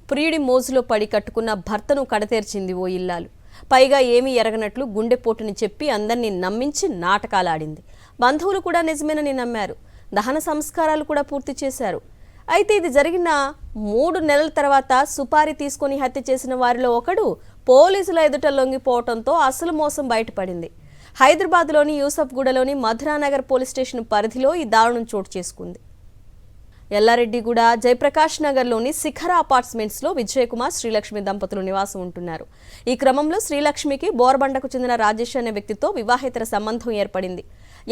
ప్రియుడి మోజులో పడి కట్టుకున్న భర్తను కడతేర్చింది ఓ ఇల్లాలు. పైగా ఏమీ ఎరగనట్లు గుండెపోటుని చెప్పి అందరినీ నమ్మించి నాటకాలాడింది. బంధువులు కూడా నిజమేనని నమ్మారు. దహన సంస్కారాలు కూడా పూర్తి చేశారు. అయితే ఇది జరిగిన 3 నెలల తర్వాత సుపారీ తీసుకొని హత్య చేసిన వారిలో ఒకడు పోలీసుల ఎదుట లొంగిపోవడంతో అసలు మోసం బయటపడింది. హైదరాబాద్లోని యూసఫ్గూడలోని మధురానగర్ పోలీస్ స్టేషన్ పరిధిలో ఈ దారుణం చోటు చేసుకుంది. ఎల్లారెడ్డిగూడ జయప్రకాష్ నగర్లోని శిఖర అపార్ట్మెంట్స్లో విజయకుమార్ శ్రీలక్ష్మి దంపతులు నివాసం ఉంటున్నారు. ఈ క్రమంలో శ్రీలక్ష్మికి బోర్బండకు చెందిన రాజేష్ అనే వ్యక్తితో వివాహేతర సంబంధం ఏర్పడింది.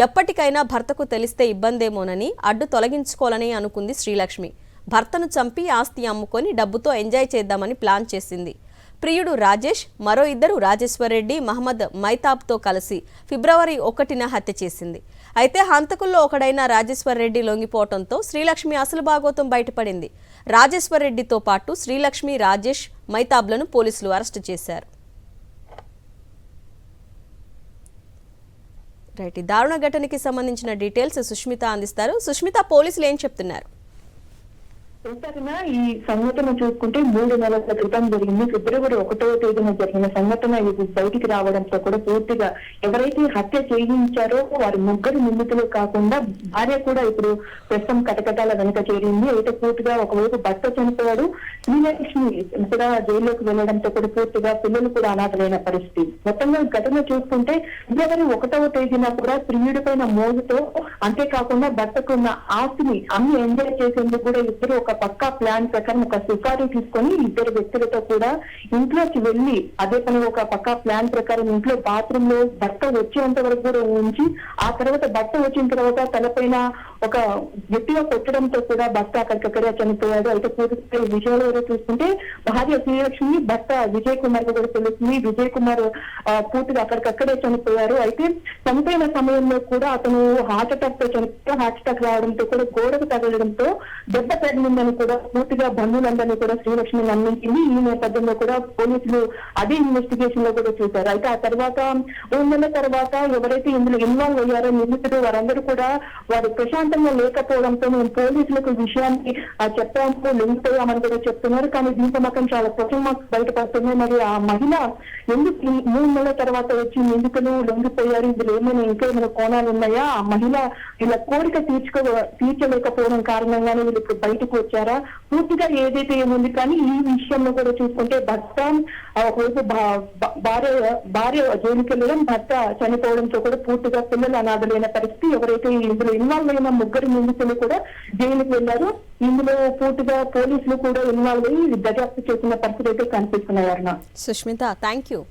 ఎప్పటికైనా భర్తకు తెలిస్తే ఇబ్బందేమోనని అడ్డు తొలగించుకోవాలని అనుకుంది శ్రీలక్ష్మి. భర్తను చంపి ఆస్తి అమ్ముకొని డబ్బుతో ఎంజాయ్ చేద్దామని ప్లాన్ చేసింది. ప్రియుడు రాజేష్, మరో ఇద్దరు రాజేశ్వర్ రెడ్డి, మహమ్మద్ మైతాబ్తో కలిసి ఫిబ్రవరి 1న హత్య చేసింది. అయితే హంతకుల్లో ఒకడైన రాజేశ్వర్ రెడ్డి లొంగిపోవడంతో శ్రీలక్ష్మి అసలు భాగోతం బయటపడింది. రాజేశ్వర్ రెడ్డితో పాటు శ్రీలక్ష్మి, రాజేష్, మైతాబ్లను పోలీసులు అరెస్టు చేశారు. రైట్, ఈ దారుణ ఘటనకి సంబంధించిన డీటెయిల్స్ సుష్మిత అందిస్తారు. సుష్మిత, పోలీసులు ఏం చెప్తున్నారు? ఈ సంఘటన చూసుకుంటే 3 నెలల క్రితం జరిగింది. ఫిబ్రవరి 1వ తేదీన జరిగిన సంఘటన ఇది బయటికి రావడంతో కూడా పూర్తిగా ఎవరైతే హత్య చేయించారో వారి ముగ్గురు నిందితులు కాకుండా భార్య కూడా ఇప్పుడు ప్రస్తుతం కటకటాల వెనుక చేరింది. అయితే పూర్తిగా ఒకవైపు భర్త చనిపోయాడు, శ్రీలక్ష్మి కూడా జైల్లోకి వెళ్లడంతో కూడా పూర్తిగా పిల్లలు కూడా అనాథలైన పరిస్థితి. మొత్తంగా ఘటన చూసుకుంటే ఫిబ్రవరి 1వ తేదీన కూడా ప్రియుడి పైన మోజుతో, అంతేకాకుండా భర్తకున్న ఆస్తిని అన్ని ఎంజాయ్ చేసేందుకు కూడా ఇద్దరు ఒక పక్కా ప్లాన్ ప్రకారం ఒక సుపారీ తీసుకొని ఇద్దరు వ్యక్తులతో కూడా ఇంట్లోకి వెళ్లి అదే పని ఒక పక్కా ప్లాన్ ప్రకారం ఇంట్లో బాత్రూమ్ లో భర్త వచ్చేంత వరకు కూడా ఉంచి, ఆ తర్వాత భర్త వచ్చిన తర్వాత తలపైన ఒక గట్టిగా కొట్టడంతో కూడా భర్త అక్కడికక్కడే చనిపోయాడు. అయితే పూర్తిగా విజయంలో చూసుకుంటే భార్య శ్రీలక్ష్మి, భర్త విజయ్ కుమార్ కూడా తెలుస్తుంది. విజయ్ కుమార్ పూర్తిగా అక్కడికక్కడే చనిపోయారు. అయితే చనిపోయిన సమయంలో కూడా అతను హార్ట్ అటాక్ తో చనిపోయి హార్ట్ అటాక్ రావడంతో కూడా గోడకు తగలడంతో దెబ్బ తగిలిందని కూడా పూర్తిగా బంధువులందరినీ కూడా శ్రీలక్ష్మి నమ్మించింది. ఈ నేపథ్యంలో కూడా పోలీసులు అదే ఇన్వెస్టిగేషన్ లో కూడా చూశారు. అయితే ఆ తర్వాత 3 నెలల తర్వాత ఎవరైతే ఇందులో ఇన్వాల్వ్ అయ్యారో నిందితులు వారందరూ కూడా వారు ప్రశాంతంగా లేకపోవడంతో మేము పోలీసులకు విషయాన్ని చెప్పాము, లొంగిపోయామని కూడా చెప్తున్నారు. కానీ దీంతో మాత్రం చాలా ప్రశ్న బయటపడుతున్నాయి. మరి ఆ మహిళ ఎందుకు 3 నెలల తర్వాత వచ్చి నిందితులు లొంగిపోయారు, ఇందులో ఏమైనా ఇంకేమైనా కోణాలు ఉన్నాయా, ఆ మహిళ ఇలా కోరిక తీర్చలేకపోవడం కారణంగానే వీళ్ళు ఇప్పుడు బయటకు వచ్చారా, పూర్తిగా ఏదైతే ఏముంది. కానీ ఈ విషయంలో కూడా చూసుకుంటే భర్త ఒకవైపు భార్య జైలుకి వెళ్ళడం, భర్త చనిపోవడంతో కూడా పూర్తిగా పిల్లలు అనాథలైన పరిస్థితి. ఎవరైతే ఇందులో ఇన్వాల్వ్ అయిన ముగ్గురు నిందితులు కూడా జైలుకి వెళ్లారు. ఇందులో పూర్తిగా పోలీసులు కూడా ఇన్వాల్వ్ అయ్యి దర్యాప్తు చేసిన పరిస్థితి అయితే కనిపిస్తున్నాయి. Sushmita, thank you.